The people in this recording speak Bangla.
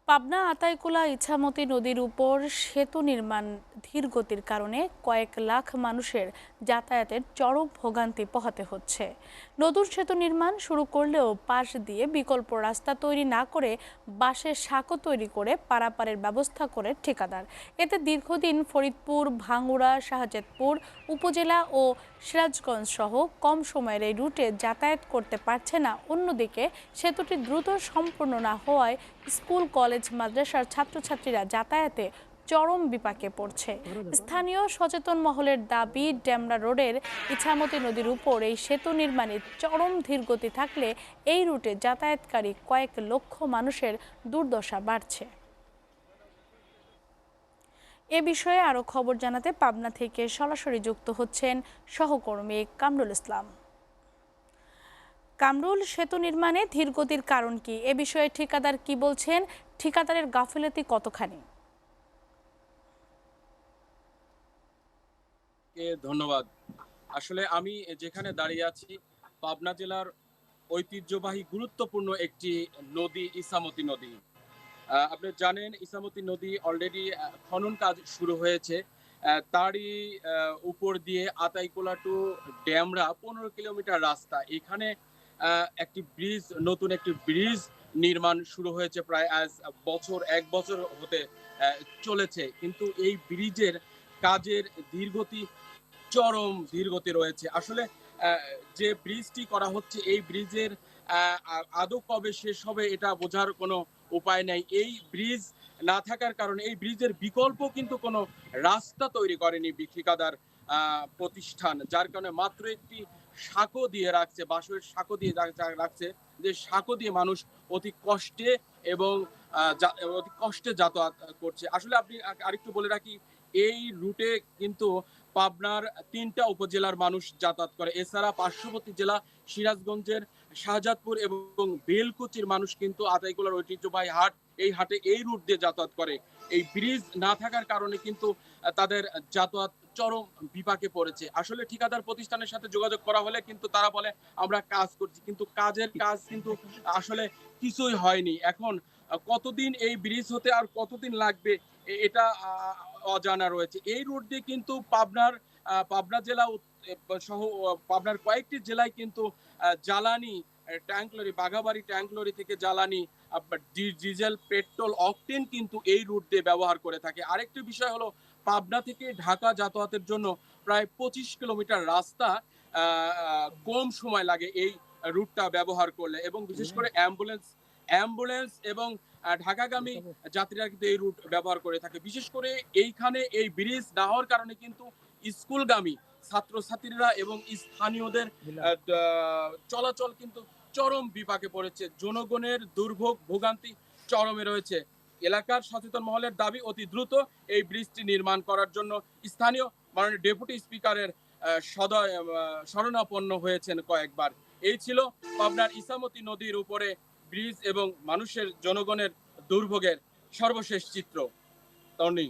পাবনা আতাইকুলা ইছামতি নদীর উপর সেতু নির্মাণ ধীর গতির কারণে কয়েক লাখ মানুষের যাতায়াতের চরম ভোগান্তি পোহাতে হচ্ছে। নতুন সেতু নির্মাণ শুরু করলেও পাশ দিয়ে বিকল্প রাস্তা তৈরি না করে বাঁশের সাঁকো তৈরি করে পারাপারের ব্যবস্থা করে ঠিকাদার। এতে দীর্ঘদিন ফরিদপুর, ভাঙ্গুড়া, শাহজাদপুর উপজেলা ও সিরাজগঞ্জ সহ কম সময়ের এই রুটে যাতায়াত করতে পারছে না। অন্যদিকে সেতুটি দ্রুত সম্পূর্ণ না হওয়ায় স্কুল, কলেজ, মাদ্রাসার ছাত্রছাত্রীরা যাতায়াতে চরম বিপাকে পড়ছে। স্থানীয় সচেতন মহলের দাবি, ডেমরা রোডের ইছামতি নদীর উপর এই সেতু নির্মাণে চরম ধীরগতি থাকলে এই রুটে যাতায়াতকারী কয়েক লক্ষ মানুষের দুর্দশা বাড়ছে। এ বিষয়ে আরো খবর জানাতে পাবনা থেকে সরাসরি যুক্ত হচ্ছেন সহকর্মী কামরুল ইসলাম। কামরুল, সেতু নির্মাণে ধীরগতির কারণ কি? এ বিষয়ে ঠিকাদার কি বলছেন? ঠিকাদারের গাফিলতি কতখানি? ধন্যবাদ। আসলে আমি যেখানে দাঁড়িয়ে আছি, পাবনা জেলার ঐতিহ্যবাহী গুরুত্বপূর্ণ একটি নদী ইছামতি নদী। আপনি জানেন ইছামতি নদী অলরেডি খনন কাজ শুরু হয়েছে। তারই উপর দিয়ে আতাইকুলা টু ডেমরা 15 কিলোমিটার রাস্তা। এখানে নতুন একটি ব্রিজ নির্মাণ শুরু হয়েছে প্রায় আজ 1 বছর হতে চলেছে। কিন্তু এই ব্রিজের কাজের ধীরগতি চরম ধীরগতি রয়েছে। আসলে যে ব্রিজটি করা হচ্ছে এই ব্রিজের আদৌ কবে শেষ হবে এটা বোঝার কোনো উপায় নাই। এই ব্রিজ না থাকার কারণে এই ব্রিজের বিকল্প কিন্তু কোনো রাস্তা তৈরি করেনি ঠিকাদার প্রতিষ্ঠান। যার কারণে মাত্র একটি সাঁকো দিয়ে রাখছে, বাঁশের সাঁকো দিয়ে রাখছে, যে সাঁকো দিয়ে মানুষ অতি কষ্টে এবং অতি কষ্টে যাতায়াত করছে। আসলে আপনি আরেকটু বলে রাখি, এই রুটে কিন্তু পাবনার 3টা উপজেলার মানুষ যাতায়াত করে। এছাড়া পার্শ্ববর্তী জেলা সিরাজগঞ্জের শাহজাদপুর এবং বেলকুচির মানুষ কিন্তু আতাইকুলার ঐতিহ্যবাহী হাট, এই হাটে এই রুট দিয়ে যাতায়াত করে। এই ব্রিজ না থাকার কারণে কিন্তু তাদের যাতায়াত চরম বিপাকে পড়েছে। আসলে ঠিকাদার প্রতিষ্ঠানের সাথে যোগাযোগ করা হলে কিন্তু তারা বলে আমরা কাজ করছি, কিন্তু কাজের কাজ কিন্তু আসলে কিছুই হয়নি। এখন কতদিন এই ব্রিজ হতে আর কতদিন লাগবে এটা অজানা রয়েছে। এই রুট দিয়ে কিন্তু পাবনা জেলা সহ পাবনার কয়েকটি জেলায় কিন্তু জ্বালানি ট্যাঙ্ক লরি, বাঘাবাড়ি ট্যাঙ্ক লরি থেকে জ্বালানি, ডিজেল, পেট্রোল, অকটেন কিন্তু এই রুট দিয়ে ব্যবহার করে থাকে। আরেকটি বিষয় হলো, পাবনা থেকে ঢাকা যাতায়াতের জন্য প্রায় 25 কিলোমিটার রাস্তা কম সময় লাগে এই রুটটা ব্যবহার করলে, এবং বিশেষ করে অ্যাম্বুলেন্স এবং ঢাকাগামী যাত্রীরা কিন্তু এই রুট ব্যবহার করে থাকে। বিশেষ করে এইখানে এই ব্রিজ না হওয়ার কারণে কিন্তু স্কুলগামী ছাত্রছাত্রীরা এবং স্থানীয়দের চলাচল কিন্তু চরম বিপাকে পড়েছে। জনগণের দুর্ভোগ ভোগান্তি চরমে রয়েছে। এলাকার সচেতন মহলের দাবি, অতি দ্রুত এই ব্রিজটি নির্মাণ করার জন্য স্থানীয় মাননীয় ডেপুটি স্পিকারের শরণাপন্ন হয়েছেন কয়েকবার। এই ছিল পাবনার ইছামতি নদীর উপরে ব্রিজ এবং জনগণের দুর্ভোগের সর্বশেষ চিত্র। তনি।